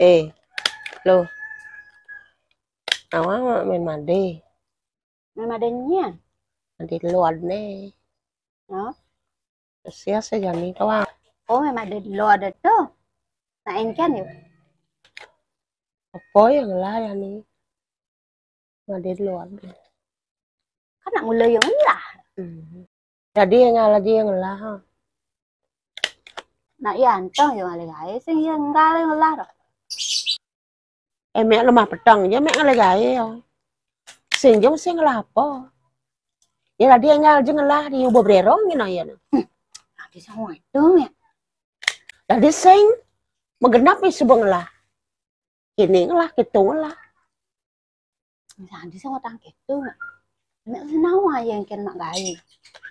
Eh, lo, awang main mandi, Memang adanya, mandi luar nih. no? Sia sejani doang. Oh, memang ada di luar ada tuh. Nah, ini kan yuk. Apa yang lah ya nih? Mandi luar nih. Kan nak mulai yang lah. Jadi yang lagi yang lah. Nah, iya antong yang ada guys, yang enggak yang lah rồi. Mẹ lemah pedang ya mẹ lagi gaya. Sing jong sing lah apa? Ya tadi yang jeng lah di ubah bererong gitu ya. Nah, di sana itu ya. Jadi sing menggenap nih sebuah lah. Kini lah gitu lah. Misalnya di sana tang gitu. Nek senau aja yang kena gaya.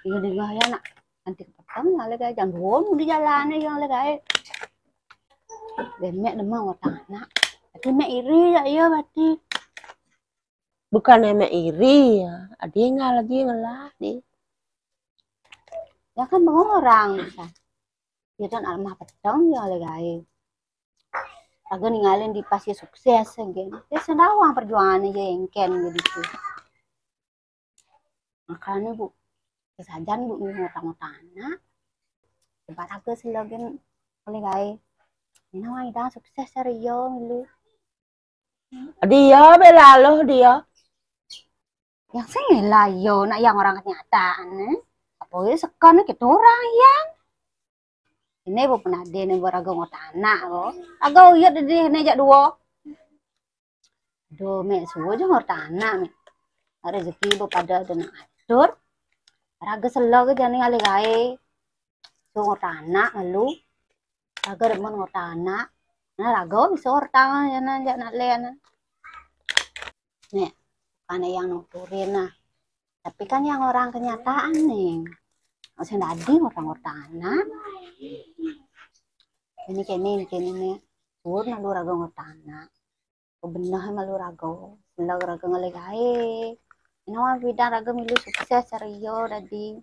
Iya di gaya nak. Nanti ketemu lah gaya jangan dulu di jalan yang lah gaya. Dan mek demang otang anak. Tapi mek iri ya iya berarti. Bukan mẹ iri ya. Ada yang lagi yang lah nih. Ya kan bang orang bisa. Ya kan almah petang ya lah gaya. Agak ninggalin di pasti sukses gitu. Ya senawang perjuangan aja yang ken gitu. Makanya bu, kesajan bu ini ngutang-ngutang anak. Tempat aku selogin oleh gaya. Ini nawang ida sukses serius milu. Dia bela loh dia. Yang saya lah yo, nak yang orang kenyataan. Apa ya sekarang kita orang ya. Ini bu pernah ada nih berago ngutang anak bu. Agak uyat deh nih jak dua. Aduh, mek suwe aja ngutang anak mek. Rezeki bu pada ada nak atur. Raga selog aja nih alih gaya. So ngutang anak malu. Raga demen ngutang anak. Nah raga bisa ngutang ya nak jak nak lian. Nih, bukan yang nuturin nah. Tapi kan yang orang kenyataan nih. Saya tadi ngutang-ngutang anak. Ini nih. Tur malu raga ngutang anak. Benar malu raga. Selag raga ngalegai. Ini mah bidang raga milu sukses serius tadi.